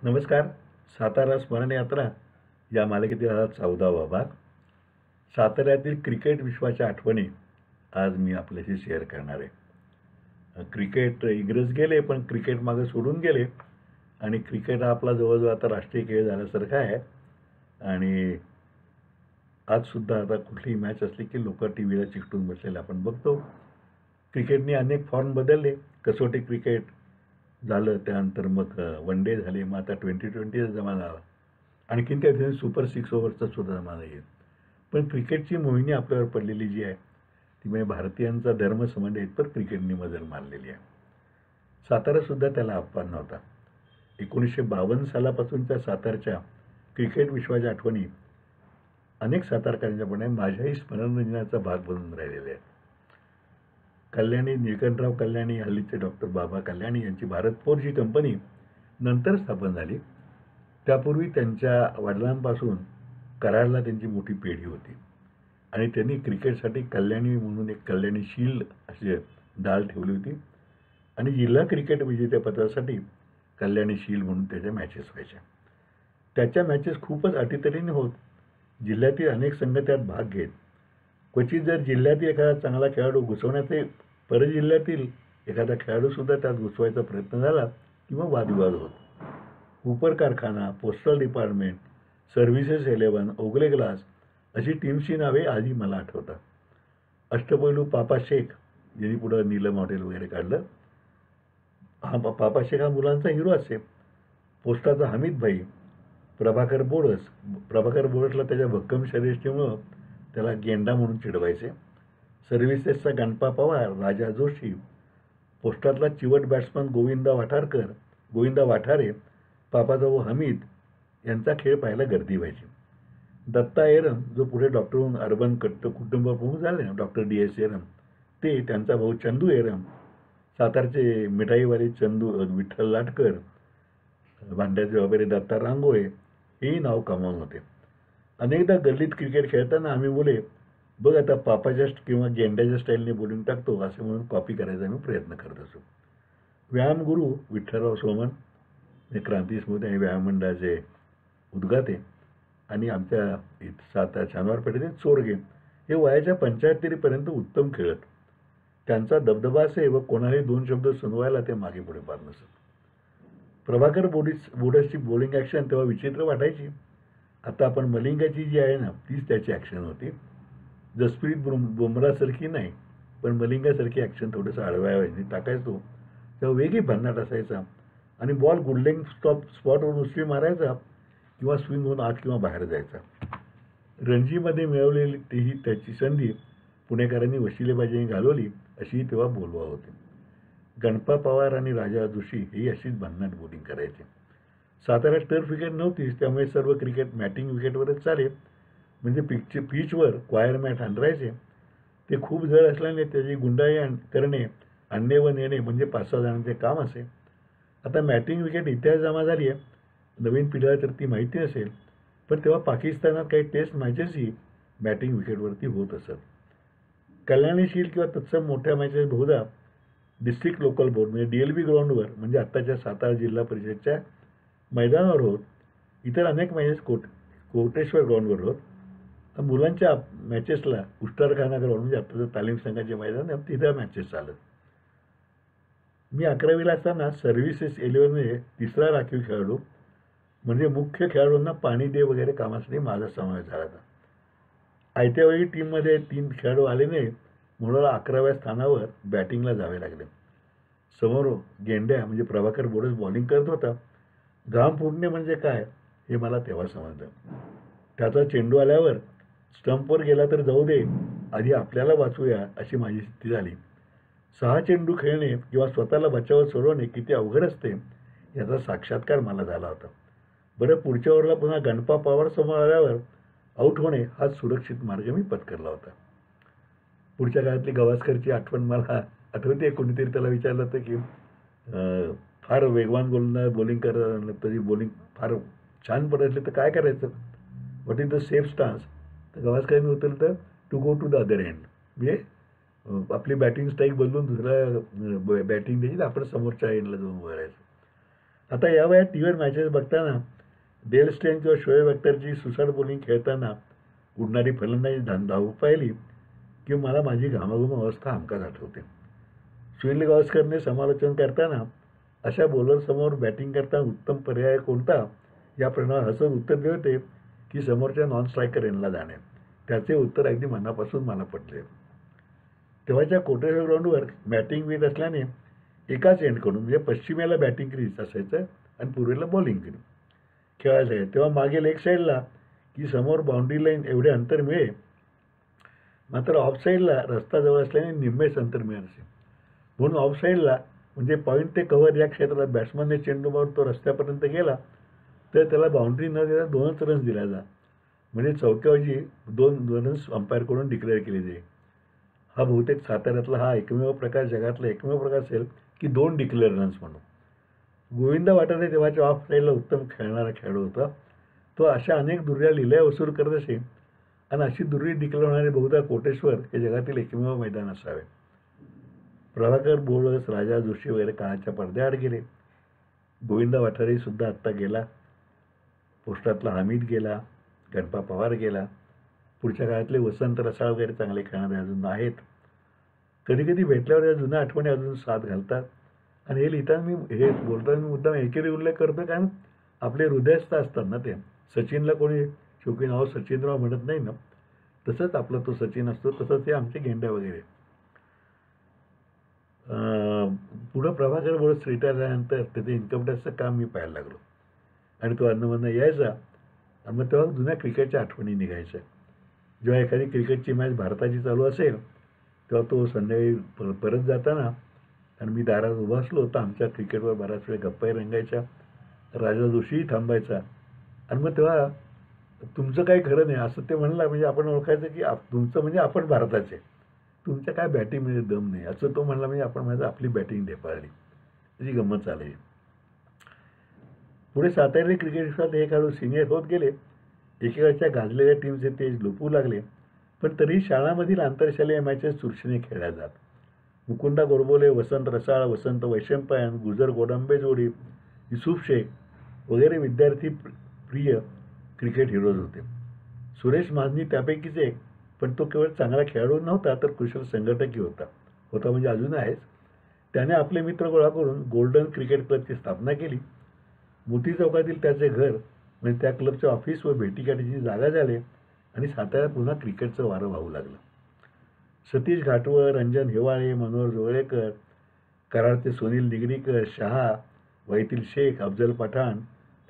नमस्कार. सातारा स्मरण यात्रा या मालिकेतील हा 14वा भाग. साताऱ्यातील क्रिकेट विश्वाच्या आठवणी आज मी आपल्याशी शेअर करणार आहे. क्रिकेट इंग्रज गेले, पण क्रिकेट मागे सोडून गेले आणि क्रिकेट हा आपला जवळजवळ आता राष्ट्रीय खेळ झाल्यासारखा आहे. आणि आजसुद्धा आता कुठलीही मॅच असली की लोक टी व्हीला चिकटून बसलेले आपण बघतो. क्रिकेटने अनेक फॉर्म बदलले. कसोटी क्रिकेट झालं, त्यानंतर मग वन डे झाले, मग आता 2020चा जमाना आला. आणखीन काही दिवसांनी सुपर 6 ओव्हरचा सुद्धा जमाना येईल. पण क्रिकेटची मोहिनी आपल्यावर पडलेली जी आहे ती म्हणजे भारतीयांचा धर्म समजण्या इतपत क्रिकेटने मजल मारलेली आहे. सातारासुद्धा त्याला अपवाद नव्हता. 1952 सालापासूनच्या सातारच्या क्रिकेट विश्वाच्या आठवणी अनेक सातारकरांच्याप्रमाणे माझ्याही स्मरणरंजनाचा भाग बनून राहिलेले आहेत. कल्याणी, निळकंठराव कल्याणी, हल्लीचे डॉक्टर बाबा कल्याणी यांची भारत फोर्ज ही कंपनी नंतर स्थापन झाली. त्यापूर्वी त्यांच्या वडिलांपासून कराडला त्यांची मोठी पेढी होती आणि त्यांनी क्रिकेटसाठी कल्याणी म्हणून एक कल्याणी शील्ड अशी डाल ठेवली होती आणि जिल्हा क्रिकेट विजेतेपदासाठी कल्याणी शील्ड म्हणून त्याच्या मॅचेस व्हायच्या. त्याच्या मॅचेस खूपच अटीतटीने होत. जिल्ह्यातील अनेक संघ त्यात भाग घेत. क्वचित जर जिल्ह्यातील एखादा चांगला खेळाडू घुसवण्याचे परजिल्ह्यातील एखादा खेळाडूसुद्धा त्यात घुसवायचा प्रयत्न झाला किंवा वादविवाद होत. कूपर कारखाना, postal department, services 11, Ogale glass अशी टीमची नावे आधी मला आठवतात. अष्टपैलू पापा शेख यांनी पुढं नीलम हॉटेल वगैरे काढलं. पापा शेख हा मुलांचा हिरो असे. पोस्टाचा हमीद भाई, प्रभाकर बोरसला त्याच्या भक्कम शर्यतीमुळं त्याला गेंडा म्हणून चिडवायचे. सर्व्हिसेसचा गणपा पवार, राजा जोशी, पोस्टातला चिवट बॅट्समन गोविंदा वाठारे, पापाचा भाऊ हमीद यांचा खेळ पाहायला गर्दी व्हायची. दत्ता एरम, जो पुढे डॉक्टरहून अर्बन कुटुंब प्रमुख झाले ना, डॉक्टर DS एरम, ते, त्यांचा भाऊ चंदू एरम, सातारचे मिठाईवाले विठ्ठल लाटकर, भांड्याचे वगैरे दत्ता रांगोळे, हेही नाव कमावून होते. अनेकदा गल्लीत क्रिकेट खेळताना आम्ही बोले, बघ आता पापाच्या किंवा गेंड्याच्या स्टाईलने बोलिंग टाकतो असे म्हणून कॉपी करायचा आम्ही प्रयत्न करत असो. व्यायामगुरू विठ्ठलराव सोमन हे क्रांती स्मृती आणि व्यायाम मंडळाचे उद्गाते आणि आमच्या सातारा शनिवार पेठेतील चोरगे हे वयाच्या 75पर्यंत उत्तम खेळत. त्यांचा दबदबा असे व कोणालाही 2 शब्द सुनवायला ते मागे पुढे पाहत नसत. प्रभाकर बोडसची बॉलिंग ॲक्शन तेव्हा विचित्र वाटायची. आता आपण मलिंगाची जी आहे ना तीच त्याची ॲक्शन होती. जसप्रीत बुमरासारखी नाही, पण मलिंगासारखी ॲक्शन थोडंसं आडव्या टाकायचो तेव्हा वेगळी भन्नाट असायचा आणि बॉल गुडलेंग स्पॉटवरून उचली मारायचा किंवा स्विंग होऊन आत किंवा बाहेर जायचा. रणजीमध्ये मिळवलेली तीही त्याची संधी पुणेकरांनी वशिलेबाजी घालवली अशी तेव्हा बोलवा होती. गणपा पवार आणि राजा जोशी ही अशीच भन्नाट बॉलिंग करायचे. साताऱ्यात टर्फ विकेट नव्हतीच, त्यामुळे सर्व क्रिकेट मॅटिंग विकेटवरच चाले. म्हणजे पिचवर क्वायर मॅट अंतरायचे. ते खूप जड असल्याने त्याची गुंडाळी करणे, आणणे व नेणे म्हणजे 5-6 जणांचे काम असे. आता मॅटिंग विकेट इतिहास जमा झाली आहे. नवीन पिढीला तर ती माहिती नसेल, पण तेव्हा पाकिस्तानात काही टेस्ट मॅचेसही मॅटिंग विकेटवरती होत असत. कल्याणी शील्ड किंवा तत्सम मोठ्या मॅचेस बहुधा डिस्ट्रिक्ट लोकल बोर्ड म्हणजे DLB ग्राउंडवर म्हणजे आत्ताच्या सातारा जिल्हा परिषदच्या मैदानावर होत. इतर अनेक मॅचेस कोटेश्वर ग्राउंडवर होत. मुलांच्या मॅचेसला उष्टारखाना ग्राउंड म्हणजे आत्ताचं तालीम संघाचे मैदान तिथं मॅचेस चालत. मी 11वीला असताना सर्व्हिसेस 11मध्ये तिसरा राखीव खेळाडू म्हणजे मुख्य खेळाडूंना पाणी दे वगैरे कामासाठी माझा समावेश झाला होता. आयत्या वेळी टीममध्ये 3 खेळाडू आले नाही म्हणून 11व्या स्थानावर बॅटिंगला जावे लागले. समोर गेंड्या म्हणजे प्रभाकर बोडस बॉलिंग करत होता. घाम फुटणे म्हणजे काय हे मला तेव्हा समजलं. त्याचा चेंडू आल्यावर स्टंपवर गेला तर जाऊ दे, आधी आपल्याला वाचूया अशी माझी स्थिती झाली. 6 चेंडू खेळणे किंवा स्वतःला बचावात सोडवणे किती अवघड असते याचा साक्षात्कार मला झाला होता. बरं, पुढच्या ओव्हरला पुन्हा गणपा पवार समोर आल्यावर आऊट होणे हाच सुरक्षित मार्ग मी पत्करला होता. पुढच्या काळातली गवास्करची आठवण मला आठवते. कोणीतरी त्याला विचारलं होतं की फार वेगवान बॉलिंग करत तरी बॉलिंग फार छान पडत असली तर काय करायचं, what is the safe stance. तर गवास्करांनी उत्तर तर to go to the other end म्हणजे आपली बॅटिंग स्टाईल बदलून दुसऱ्या बॅटिंग द्यायची, आपण समोरच्या एंडला जाऊन उभं राहायचं. आता या वयात टी व्हीवर मॅचेस बघताना डेल स्टेन किंवा शोएब अख्तरची सुसाट बॉलिंग खेळताना उडणारी फलंदाजी धाव पाहिली की मला माझी घामाघूम अवस्था हमखास आठवते. सुनील गावस्करने समालोचन करताना अशा बॉलरसमोर बॅटिंग करताना उत्तम पर्याय कोणता या प्रश्नाला हसत उत्तर दिले होते की समोरच्या नॉन स्ट्रायकर एंडला जाणे. त्याचे उत्तर अगदी मनापासून मला पटले. तेव्हाच्या कोटेश्वर ग्राउंडवर बॅटिंग वीट असल्याने एकाच एंडकडून म्हणजे पश्चिमेला बॅटिंग क्रीज असायचं आणि पूर्वेला बॉलिंग क्रीज खेळायचं. तेव्हा मागील एक साईडला की समोर बाउंड्री लाईन एवढे अंतर मिळे, मात्र ऑफ साईडला रस्ता जवळ असल्याने निम्मेच अंतर मिळायचे. म्हणून ऑफ साईडला म्हणजे पॉईंट ते कव्हर या क्षेत्रात बॅट्समनने चेंडू मारून तो रस्त्यापर्यंत गेला तर त्याला बाउंड्री न देता 2च रन्स दिल्या जा, म्हणजे चौक्याऐवजी 2 रन्स अंपायरकडून डिक्लेअर केले जाईल. हा बहुतेक साताऱ्यातला हा एकमेव प्रकार, जगातला एकमेव प्रकार असेल की 2 डिक्लेअर रन्स म्हणून. गोविंदा वाटाणे तेव्हाच्या ऑफ साईडला उत्तम खेळणारा खेळाडू होता. तो अशा अनेक दुर्या लिलाय वसूल करत असे आणि अशी दुर्री डिक्लेअर होणारे बहुधा कोटेश्वर हे जगातील एकमेव मैदान असावे. प्रभाकर बोळस, राजा जोशी वगैरे काळाच्या पडद्याआड गेले. गोविंदा वाठारे सुद्धा आत्ता गेला. पोस्टातला हमीद गेला. गणपा पवार गेला. पुढच्या काळातले वसंत रसाळ वगैरे चांगले खेळणारे अजून आहेत. कधी कधी भेटल्यावर या जुन्या आठवणी अजून साथ घालतात. आणि हे लिहिताना हे बोलताना मी मुद्दाम एकेरी उल्लेख करतो, कारण आपले हृदयस्थ असतात ना ते. सचिनला कोणी शौकी नाव सचिनराव म्हणत नाही ना, तसंच आपला तो सचिन असतो, तसंच हे आमचे गेंड्या वगैरे. पुढं प्रभाकर बोळस रिटायर झाल्यानंतर त्याचं इन्कम टॅक्सचं काम मी पाहायला लागलो आणि तो अधनमधनं यायचा आणि मग तेव्हा जुन्या क्रिकेटच्या आठवणी निघायच्या. जेव्हा एखादी क्रिकेटची मॅच भारताची चालू असेल तेव्हा तो संध्याकाळी परत जाताना आणि मी दारात उभा असलो तर आमच्या क्रिकेटवर बऱ्याच वेळ गप्पाही रंगायच्या. राजा जोशीही थांबायचा आणि मग तेव्हा तुमचं काही खरं नाही असं ते म्हणलं, म्हणजे आपण ओळखायचं की तुमचं म्हणजे आपण भारताचे, तुमच्या काय बॅटिंगमध्ये दम नाही असं तो म्हणला, म्हणजे आपण माझं आपली बॅटिंग ढेपाळली. त्याची गंमत चालली. पुढे सातारा क्रिकेट विश्वात हे खेळाडू सिनियर होत गेले. एकेकाळच्या गाजलेल्या टीमचे तेज लोपू लागले, पण तरीही शाळांमधील आंतरशालेय मॅचेस चुरशीने खेळल्या जात. मुकुंदा गोडबोले, वसंत रसाळ, वसंत वैशंपायन, गुजर गोडंबे जोडी, युसुफ शेख वगैरे विद्यार्थी प्रिय क्रिकेट हिरोज होते. सुरेश महाजनी त्यापैकीच एक, पण तो केवळ चांगला खेळाडू नव्हता तर कुशल संघटकही होता म्हणजे अजून आहेच. त्याने आपले मित्र गोळा करून गोल्डन क्रिकेट क्लबची स्थापना केली. मोती चौकातील त्याचे घर म्हणजे त्या क्लबचे ऑफिस व भेटीगाठीची जागा झाले आणि साताऱ्यात पुन्हा क्रिकेटचं वारं वाहू लागलं. सतीश घाटवळ, रंजन हिवाळे, मनोहर जोगळेकर, कराडचे सुनील निगडीकर, शहा, वैतील शेख, अफजल पठाण,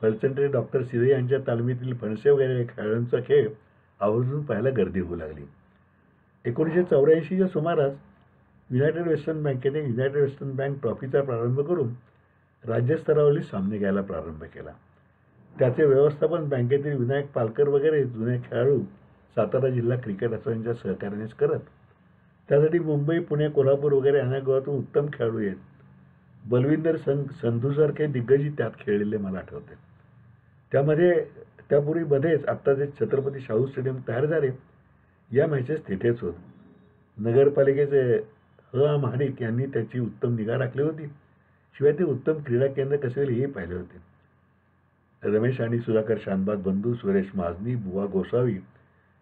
फलसंटे डॉक्टर सिरे यांच्या तालमीतील फणसे वगैरे खेळाडूंचा खेळ आवर्जून पाहायला गर्दी होऊ लागली. 1984च्या सुमारास युनायटेड वेस्टर्न बँकेने युनायटेड वेस्टर्न बँक ट्रॉफीचा प्रारंभ करून राज्यस्तरावरील सामने घ्यायला प्रारंभ केला. त्याचे व्यवस्थापन बँकेतील विनायक पालकर वगैरे जुने खेळाडू सातारा जिल्हा क्रिकेट असोसिएशनच्या सहकार्यानेच करत. त्यासाठी मुंबई, पुणे, कोल्हापूर वगैरे अनेक गावातून उत्तम खेळाडू आहेत. बलविंदर संधूसारखे दिग्गजही त्यात खेळलेले मला आठवते. त्यापूर्वी मध्येच आत्ता जे छत्रपती शाहू स्टेडियम तयार झाले या मॅचेस तिथेच होत. नगरपालिकेचे महाडिक यांनी त्याची उत्तम निगा राखली होती. शिवाय ते उत्तम क्रीडा केंद्र कसे होईल हेही पाहिले होते. रमेश आणि सुधाकर शानबाग बंधू, सुरेश महाजनी, बुवा गोसावी,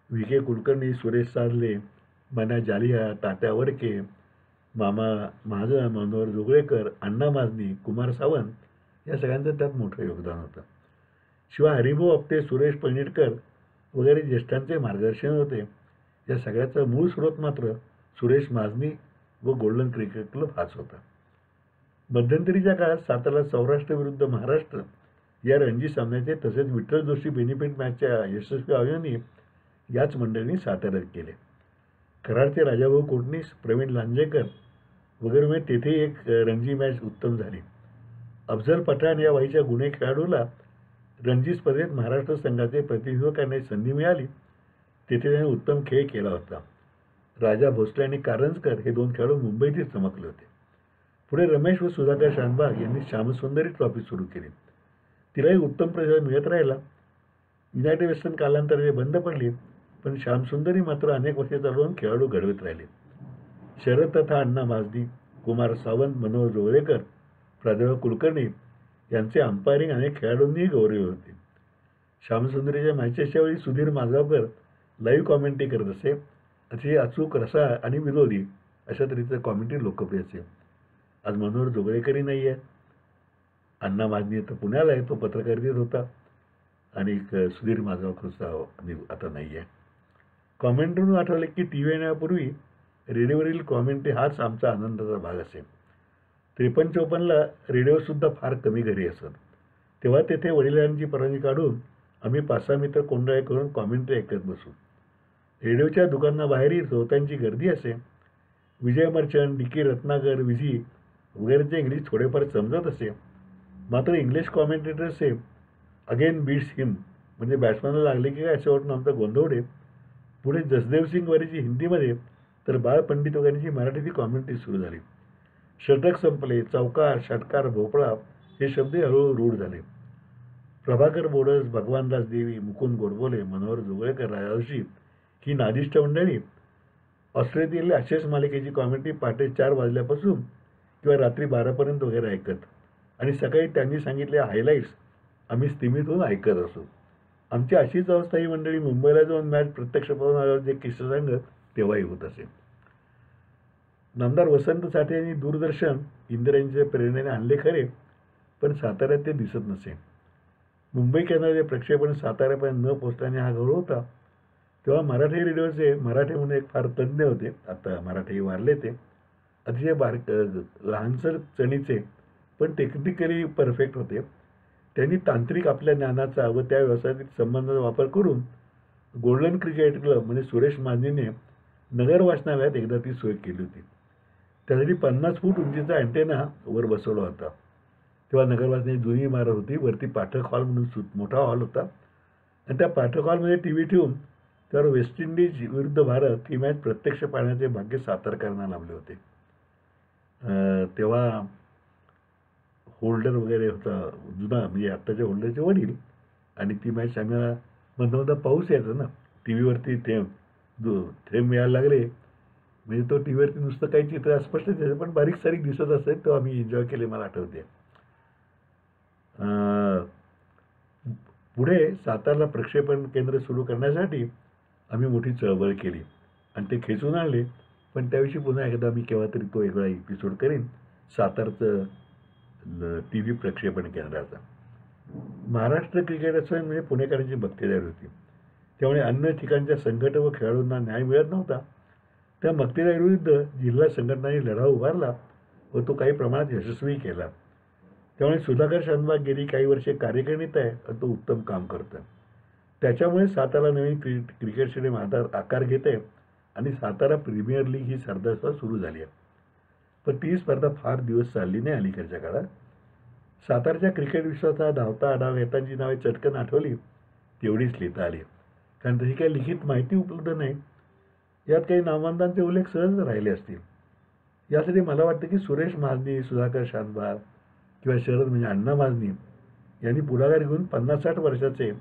विखे कुलकर्णी, सुरेश साधले, मन्या जालिया, तात्या वडके, मामा महाजन, मनोहर जोगळेकर, अण्णा महाजनी, कुमार सावंत या सगळ्यांचं त्यात मोठं योगदान होतं. शिवाय हरिभाऊ आपटे, सुरेश पणिटकर वगैरे ज्येष्ठांचे मार्गदर्शन होते. या सगळ्याचा मूळ स्रोत मात्र सुरेश महाजनी व गोल्डन क्रिकेट क्लब हाच होता. मध्यंतरीच्या काळात सातारा सौराष्ट्र विरुद्ध महाराष्ट्र या रणजी सामन्याचे तसेच विठ्ठल जोशी बेनिफिट मॅचच्या यशस्वी आयोजनही याच मंडळींनी साताऱ्यात केले. कराडचे राजाभाऊ कोटणीस, प्रवीण लांजेकर वगैरे तेथे एक रणजी मॅच उत्तम झाली. अफजल पठाण या वयाच्या गुणे खेळाडूला रणजी स्पर्धेत महाराष्ट्र संघाचे प्रतिनिधित्व करण्याची संधी मिळाली. तेथे त्याने उत्तम खेळ केला होता. राजा भोसले आणि कारंजकर हे 2 खेळाडू मुंबईतही चमकले होते. पुढे रमेश व सुधाकर शानबाग यांनी श्यामसुंदरी ट्रॉफी सुरू केली. तिलाही उत्तम प्रतिसाद मिळत राहिला. युनायटेड वेस्टर्न कालांतराने बंद पडली, पण श्यामसुंदरी मात्र अनेक वर्षे चालवून खेळाडू घडवत राहिले. शरद तथा अण्णा महाजनी, कुमार सावंत, मनोहर जोगळेकर, प्राध्यापक कुलकर्णी यांचे अंपायरिंग अनेक खेळाडूंनीही गौरवले होते. श्यामसुंदरीच्या मॅचेसच्या वेळी सुधीर माजगावकर लाईव्ह कॉमेंट्री करत असे. अतिशय अचूक, रसाळ आणि विनोदी अशा तऱ्हेचं कॉमेंट्री लोकप्रिय असे. आज मनोहर जोगळेकरही नाही आहे. अण्णा माजनी तर पुण्याला आहे, तो पत्रकारितेत होता. आणि सुधीर माजगावकर आता नाही आहे. कॉमेंट्रीतून आठवले की टी व्ही येण्यापूर्वी रेडिओवरील कॉमेंट्री हाच आमचा आनंदाचा भाग असे. 53-54ला रेडिओसुद्धा फार कमी घरी असत. तेव्हा तेथे वडिलांची परवानगी काढून आम्ही 5-6 मित्र कोंडाळे करून कॉमेंट्री ऐकत बसू. रेडिओच्या दुकानाबाहेरही श्रोत्यांची गर्दी असे. विजय मर्चंट, डी के रत्नाकर, विजी वगैरेचे इंग्लिश थोडेफार समजत असे. मात्र इंग्लिश कॉमेंटेटर्सचे अगेन बीट्स हिम म्हणजे बॅट्समॅनला लागले की काय असे वाटून आमचा गोंधवडे. पुढे जसदेव सिंग वारीची हिंदीमध्ये तर बाळ पंडित वगैरेंची मराठीची कॉमेंट्री सुरू झाली. षटक संपले, चौकार, षटकार, भोपळा हे शब्द हळूहळू रूढ झाले. प्रभाकर बोडस, भगवानदास देवी, मुकुंद गोडबोले, मनोहर जोगळेकर, राजर्षी ही नादिष्ट मंडळी ऑस्ट्रेलियातील ॲशेस मालिकेची कॉमेंट्री पहाटे 4 वाजल्यापासून किंवा रात्री 12पर्यंत वगैरे ऐकत आणि सकाळी त्यांनी सांगितलेल्या हायलाईट्स आम्ही स्थिमित होऊन ऐकत असू. आमची अशीच अवस्था ही मंडळी मुंबईला जाऊन मॅच प्रत्यक्ष पाहून आल्यावर जे किस्से सांगत तेव्हाही होत असे. नामदार वसंत साठे यांनी दूरदर्शन इंदिरांच्या प्रेरणेने आणले खरे, पण साताऱ्यात ते दिसत नसे. मुंबई केंद्राचे प्रक्षेपण साताऱ्यापर्यंत न पोचल्याने हा गौरव होता. तेव्हा मराठी रेडिओचे मराठी म्हणून एक फार तज्ज्ञ होते, आता मराठी वारले ते, अतिशय लहानसर चणीचे पण टेक्निकली परफेक्ट होते. त्यांनी तांत्रिक आपल्या ज्ञानाचा व त्या व्यवसायातील संबंधाचा वापर करून गोल्डन क्रिकेट क्लब म्हणजे सुरेश मांझीने नगर वाचनालयात एकदा ती सोय केली होती. त्यासाठी 50 फूट उंचीचा अँटेना वर बसवला होता. तेव्हा नगर वाचनाची जुनी इमारत होती. वरती पाठक हॉल म्हणून मोठा हॉल होता आणि त्या पाठक हॉलमध्ये टी व्ही ठेवून त्यावर वेस्ट इंडिज विरुद्ध भारत ही मॅच प्रत्यक्ष पाहण्याचे भाग्य सातारकरांना लाभले होते. तेव्हा होल्डर वगैरे होता जुना, म्हणजे आत्ताच्या होल्डरचे वडील, आणि ती मॅच आम्हाला मधनं पाऊस यायचा ना, टी व्हीवरती थेंब मिळायला लागले म्हणजे तो टी व्हीवरती नुसतं काही चित्र अस्पष्ट दिसायचं पण बारीक सारीक दिसत असेल. तो आम्ही एन्जॉय केले, मला आठवते. पुढे सातारला प्रक्षेपण केंद्र सुरू करण्यासाठी आम्ही मोठी चळवळ केली आणि ते खेचून आणले. पण त्याविषयी पुन्हा एकदा मी केव्हा तरी तो वेगळा एपिसोड करीन सातारचं टी व्ही प्रक्षेपण केंद्राचा. महाराष्ट्र क्रिकेट असोसिएशन म्हणजे पुणेकरांची मक्तेदारी होती. त्यामुळे अन्य ठिकाणच्या संघटना व खेळाडूंना न्याय मिळत नव्हता. त्या मक्तेदारीविरुद्ध जिल्हा संघटनांनी लढा उभारला व तो काही प्रमाणात यशस्वी केला. त्यामुळे सुधाकर शानबाग गेली काही वर्षे कार्यकारिणीत आहे आणि तो उत्तम काम करतो. त्याच्यामुळे सातारा नवीन क्रिकेट स्टेडियम आकार घेत आहे आणि सातारा प्रीमियर लीग ही स्पर्धा सुरू झाली आहे. पण ती स्पर्धा फार दिवस चालली नाही अलीकडच्या काळात. सातारच्या क्रिकेट विश्वाचा धावता आढावा घेतांची नावे चटकन आठवली तेवढीच लिहिता आली, कारण तशी काही लिखित माहिती उपलब्ध नाही. यात काही नामवंतांचे उल्लेख सहज राहिले असतील. यासाठी मला वाटतं की सुरेश माजनी, सुधाकर शानबाग किंवा शरद म्हणजे अण्णा माजनी यांनी पुढाकार घेऊन 50-60 वर्षाचे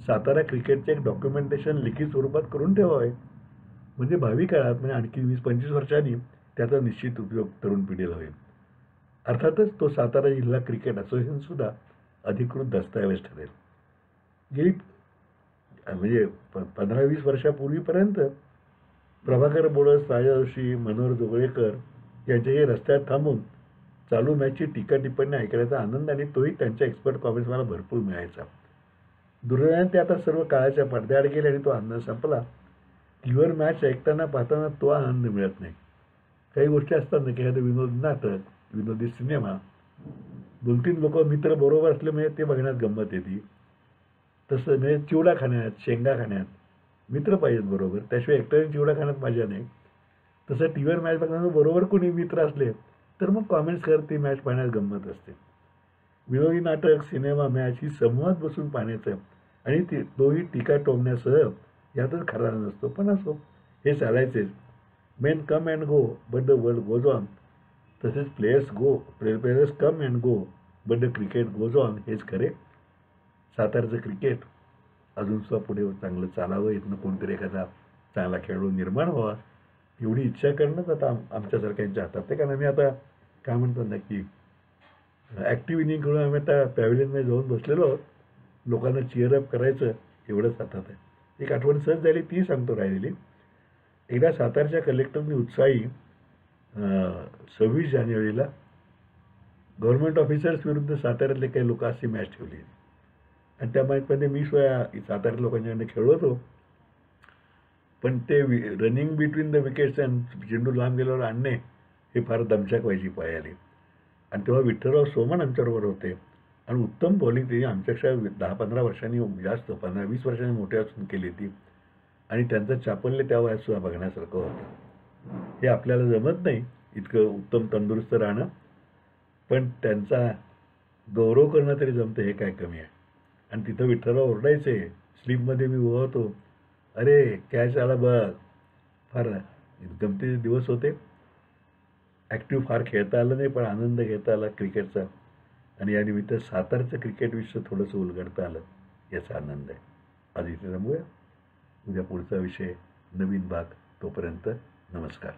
सातारा क्रिकेटचे एक डॉक्युमेंटेशन लिखित स्वरूपात करून ठेवावे. म्हणजे भावी काळात म्हणजे आणखी 20-25 वर्षांनी त्याचा निश्चित उपयोग तरुण पिढीला होईल. अर्थातच तो सातारा जिल्हा क्रिकेट असोसिएशनसुद्धा अधिकृत दस्तऐवज ठरेल. गेली म्हणजे 15-20 वर्षापूर्वीपर्यंत प्रभाकर बोडस, राजा जोशी, मनोहर जोगळेकर यांच्याही रस्त्यात थांबून चालू मॅचची टीका टिप्पणी ऐकण्याचा आनंद आणि तोही त्यांच्या एक्सपर्ट कॉमेंट्स मला भरपूर मिळायचा. दुर्दैवाने ते आता सर्व काळाच्या पडद्याआड गेले आणि तो आनंद संपला. टीव्हीवर मॅच ऐकताना पाहताना तो आनंद मिळत नाही. काही गोष्टी असतात ना की एखादं विनोदी नाटक, विनोदी सिनेमा, 2-3 लोक मित्र बरोबर असले म्हणजे ते बघण्यात गंमत येते. तसं म्हणजे चिवडा खाण्यात, शेंगा खाण्यात मित्र पाहिजेत बरोबर, त्याशिवाय एकट्याने चिवडा खाण्यात मजा नाही. तसं टी व्हीवर मॅच बघताना बरोबर कोणी मित्र असले तर मग कॉमेंट्स करत ती मॅच पाहण्यात गंमत असते. विनोदी नाटक, सिनेमा, मॅच ही समूहात बसून पाहण्याचं आणि तोही टीका टोमण्यासह यातच खरा नसतो. पण असो, हे चालायचेच. Men come and go but the world goes on. तसेच players come and go but the cricket goes on. हेच खरे. सातारचं क्रिकेट अजूनसुद्धा पुढे चांगलं चालावं, इथनं कोणतरी एखादा चांगला खेळाडू निर्माण व्हावा एवढी इच्छा करणंच आता आमच्यासारख्यांच्या हातात आहे. कारण आम्ही आता काय म्हणतो ना की ॲक्टिव्ह इनिंग खेळून आम्ही आता पॅव्हिलियनमध्ये जाऊन बसलेलो आहोत. लोकांना चिअरअप करायचं एवढंच हातात आहे. एक आठवण सहज झाली ती सांगतो राहिलेली. एकदा सातारच्या कलेक्टरनी उत्साही 26 जानेवारीला गव्हर्नमेंट ऑफिसर्स विरुद्ध साताऱ्यातले काही लोक अशी मॅच ठेवली आणि त्या मॅचमध्ये मी स्वतः साताऱ्यात लोकांच्याकडे खेळलो होतो. पण ते running between the wickets and चेंडू लांब गेल्यावर आणणे हे फार दमछाक व्हायची पायाली. आणि तेव्हा विठ्ठलराव सोमन आमच्याबरोबर होते आणि उत्तम बॉलिंग त्यांनी आमच्यापेक्षा 10-15 वर्षांनी जास्त 15-20 वर्षांनी मोठे असून केली ती. आणि त्यांचं चापल्य त्या वयात सुद्धा बघण्यासारखं होतं. हे आपल्याला जमत नाही इतकं उत्तम तंदुरुस्त राहणं, पण त्यांचा गौरव करणं तरी जमतं हे काय कमी आहे. आणि तिथं विठ्ठलराव ओरडायचे, स्लीपमध्ये मी उभा होतो, अरे कॅच आला बघ. फार गमतीचे दिवस होते. ॲक्टिव्ह फार खेळता आलं नाही, पण आनंद घेता आला क्रिकेटचा. आणि या निमित्त सातारचं क्रिकेट विश्व थोडंसं उलगडता आलं याचा आनंद आहे. आज इथे थांबूया. उद्या पुढचा विषय, नवीन भाग. तोपर्यंत नमस्कार.